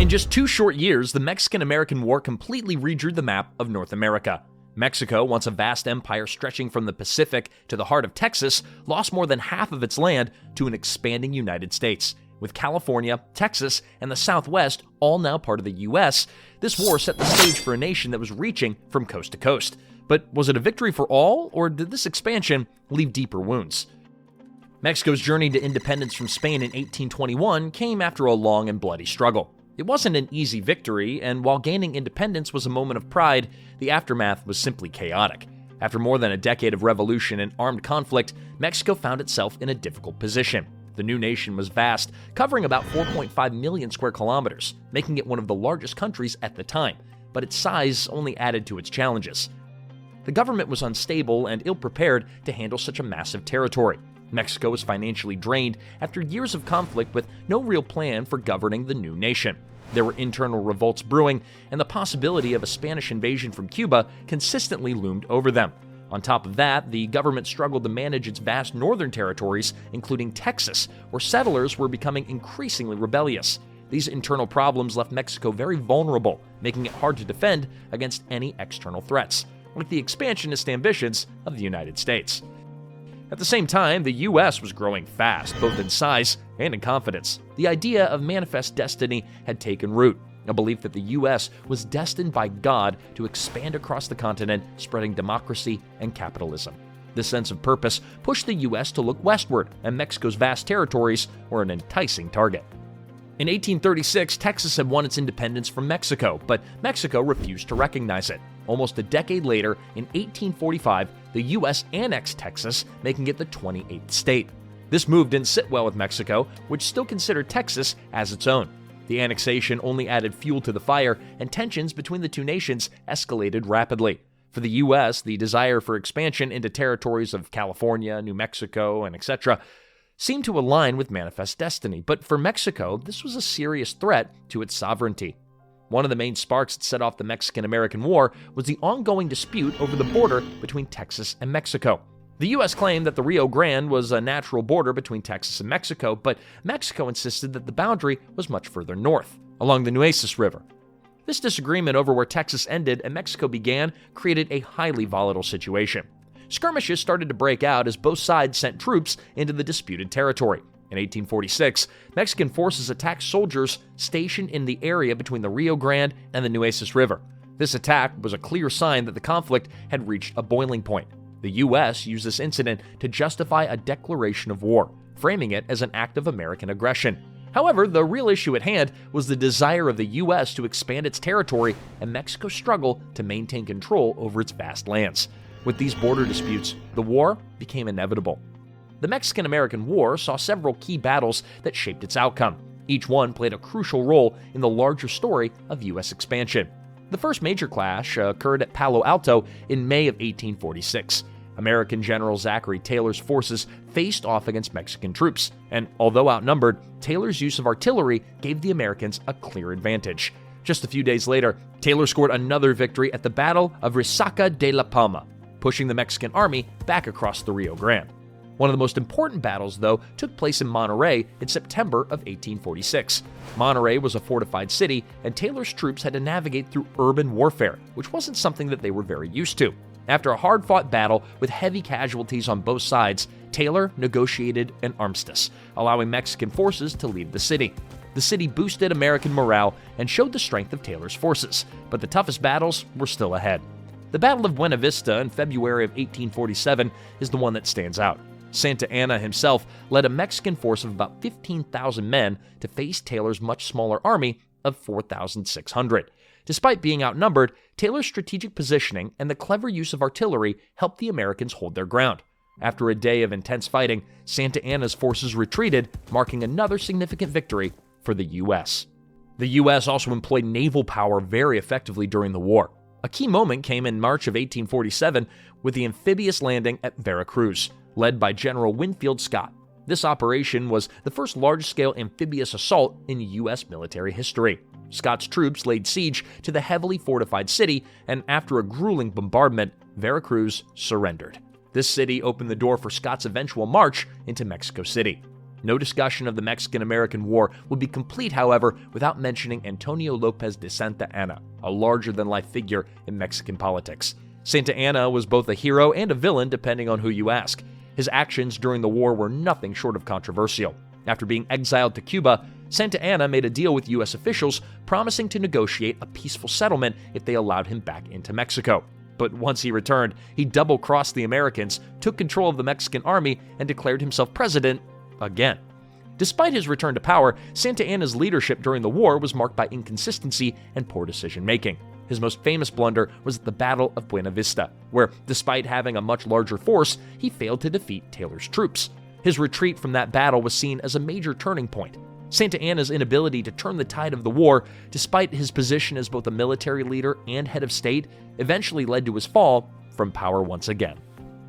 In just 2 short years, the Mexican-American War completely redrew the map of North America. Mexico, once a vast empire stretching from the Pacific to the heart of Texas, lost more than half of its land to an expanding United States. With California, Texas, and the Southwest all now part of the U.S., this war set the stage for a nation that was reaching from coast to coast. But was it a victory for all, or did this expansion leave deeper wounds? Mexico's journey to independence from Spain in 1821 came after a long and bloody struggle. It wasn't an easy victory, and while gaining independence was a moment of pride, the aftermath was simply chaotic. After more than a decade of revolution and armed conflict, Mexico found itself in a difficult position. The new nation was vast, covering about 4.5 million square kilometers, making it one of the largest countries at the time, but its size only added to its challenges. The government was unstable and ill-prepared to handle such a massive territory. Mexico was financially drained after years of conflict with no real plan for governing the new nation. There were internal revolts brewing, and the possibility of a Spanish invasion from Cuba consistently loomed over them. On top of that, the government struggled to manage its vast northern territories, including Texas, where settlers were becoming increasingly rebellious. These internal problems left Mexico very vulnerable, making it hard to defend against any external threats, like the expansionist ambitions of the United States. At the same time, the U.S. was growing fast, both in size and in confidence. The idea of manifest destiny had taken root, a belief that the U.S. was destined by God to expand across the continent, spreading democracy and capitalism. This sense of purpose pushed the U.S. to look westward, and Mexico's vast territories were an enticing target. In 1836, Texas had won its independence from Mexico, but Mexico refused to recognize it. Almost a decade later, in 1845, the U.S. annexed Texas, making it the 28th state. This move didn't sit well with Mexico, which still considered Texas as its own. The annexation only added fuel to the fire, and tensions between the two nations escalated rapidly. For the U.S., the desire for expansion into territories of California, New Mexico, and etc. seemed to align with manifest destiny, but for Mexico, this was a serious threat to its sovereignty. One of the main sparks that set off the Mexican-American War was the ongoing dispute over the border between Texas and Mexico. The U.S. claimed that the Rio Grande was a natural border between Texas and Mexico, but Mexico insisted that the boundary was much further north, along the Nueces River. This disagreement over where Texas ended and Mexico began created a highly volatile situation. Skirmishes started to break out as both sides sent troops into the disputed territory. In 1846, Mexican forces attacked soldiers stationed in the area between the Rio Grande and the Nueces River. This attack was a clear sign that the conflict had reached a boiling point. The U.S. used this incident to justify a declaration of war, framing it as an act of American aggression. However, the real issue at hand was the desire of the U.S. to expand its territory and Mexico's struggle to maintain control over its vast lands. With these border disputes, the war became inevitable. The Mexican-American War saw several key battles that shaped its outcome. Each one played a crucial role in the larger story of U.S. expansion. The first major clash occurred at Palo Alto in May of 1846. American General Zachary Taylor's forces faced off against Mexican troops, and although outnumbered, Taylor's use of artillery gave the Americans a clear advantage. Just a few days later, Taylor scored another victory at the Battle of Resaca de la Palma, pushing the Mexican army back across the Rio Grande. One of the most important battles, though, took place in Monterrey in September of 1846. Monterrey was a fortified city, and Taylor's troops had to navigate through urban warfare, which wasn't something that they were very used to. After a hard-fought battle with heavy casualties on both sides, Taylor negotiated an armistice, allowing Mexican forces to leave the city. The city boosted American morale and showed the strength of Taylor's forces, but the toughest battles were still ahead. The Battle of Buena Vista in February of 1847 is the one that stands out. Santa Anna himself led a Mexican force of about 15,000 men to face Taylor's much smaller army of 4,600. Despite being outnumbered, Taylor's strategic positioning and the clever use of artillery helped the Americans hold their ground. After a day of intense fighting, Santa Anna's forces retreated, marking another significant victory for the U.S. The U.S. also employed naval power very effectively during the war. A key moment came in March of 1847 with the amphibious landing at Veracruz, led by General Winfield Scott. This operation was the first large-scale amphibious assault in U.S. military history. Scott's troops laid siege to the heavily fortified city, and after a grueling bombardment, Veracruz surrendered. This city opened the door for Scott's eventual march into Mexico City. No discussion of the Mexican-American War would be complete, however, without mentioning Antonio Lopez de Santa Anna, a larger-than-life figure in Mexican politics. Santa Anna was both a hero and a villain, depending on who you ask. His actions during the war were nothing short of controversial. After being exiled to Cuba, Santa Anna made a deal with U.S. officials, promising to negotiate a peaceful settlement if they allowed him back into Mexico. But once he returned, he double-crossed the Americans, took control of the Mexican army, and declared himself president again. Despite his return to power, Santa Anna's leadership during the war was marked by inconsistency and poor decision-making. His most famous blunder was at the Battle of Buena Vista, where, despite having a much larger force, he failed to defeat Taylor's troops. His retreat from that battle was seen as a major turning point. Santa Anna's inability to turn the tide of the war, despite his position as both a military leader and head of state, eventually led to his fall from power once again.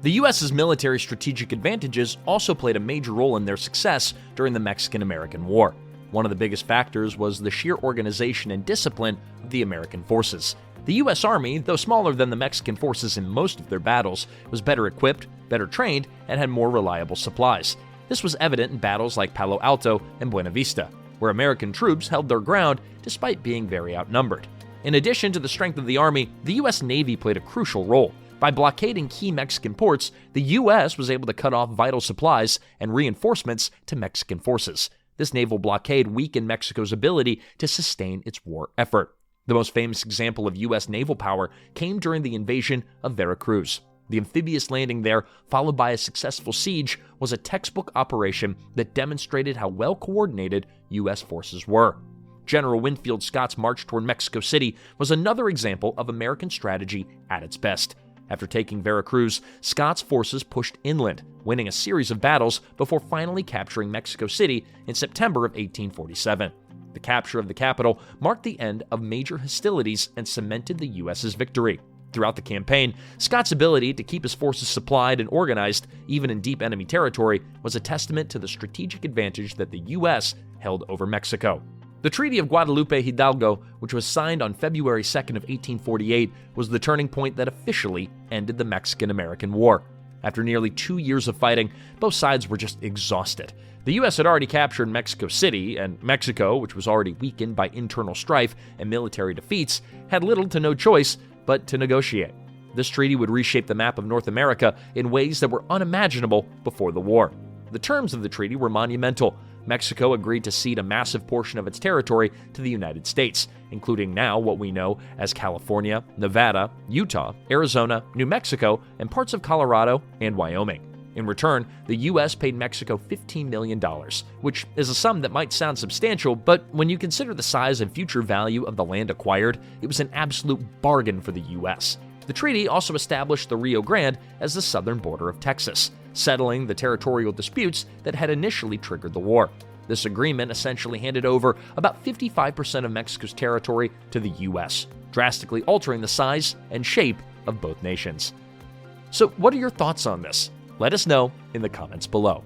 The U.S.'s military strategic advantages also played a major role in their success during the Mexican-American War. One of the biggest factors was the sheer organization and discipline of the American forces. The U.S. Army, though smaller than the Mexican forces in most of their battles, was better equipped, better trained, and had more reliable supplies. This was evident in battles like Palo Alto and Buena Vista, where American troops held their ground despite being very outnumbered. In addition to the strength of the Army, the U.S. Navy played a crucial role. By blockading key Mexican ports, the U.S. was able to cut off vital supplies and reinforcements to Mexican forces. This naval blockade weakened Mexico's ability to sustain its war effort. The most famous example of U.S. naval power came during the invasion of Veracruz. The amphibious landing there, followed by a successful siege, was a textbook operation that demonstrated how well-coordinated U.S. forces were. General Winfield Scott's march toward Mexico City was another example of American strategy at its best. After taking Veracruz, Scott's forces pushed inland, winning a series of battles before finally capturing Mexico City in September of 1847. The capture of the capital marked the end of major hostilities and cemented the U.S.'s victory. Throughout the campaign, Scott's ability to keep his forces supplied and organized, even in deep enemy territory, was a testament to the strategic advantage that the U.S. held over Mexico. The Treaty of Guadalupe Hidalgo, which was signed on February 2nd of 1848, was the turning point that officially ended the Mexican-American War. After nearly 2 years of fighting, both sides were just exhausted. The U.S. had already captured Mexico City, and Mexico, which was already weakened by internal strife and military defeats, had little to no choice but to negotiate. This treaty would reshape the map of North America in ways that were unimaginable before the war. The terms of the treaty were monumental. Mexico agreed to cede a massive portion of its territory to the United States, including now what we know as California, Nevada, Utah, Arizona, New Mexico, and parts of Colorado and Wyoming. In return, the U.S. paid Mexico $15 million, which is a sum that might sound substantial, but when you consider the size and future value of the land acquired, it was an absolute bargain for the U.S. The treaty also established the Rio Grande as the southern border of Texas, settling the territorial disputes that had initially triggered the war. This agreement essentially handed over about 55% of Mexico's territory to the U.S., drastically altering the size and shape of both nations. So what are your thoughts on this? Let us know in the comments below.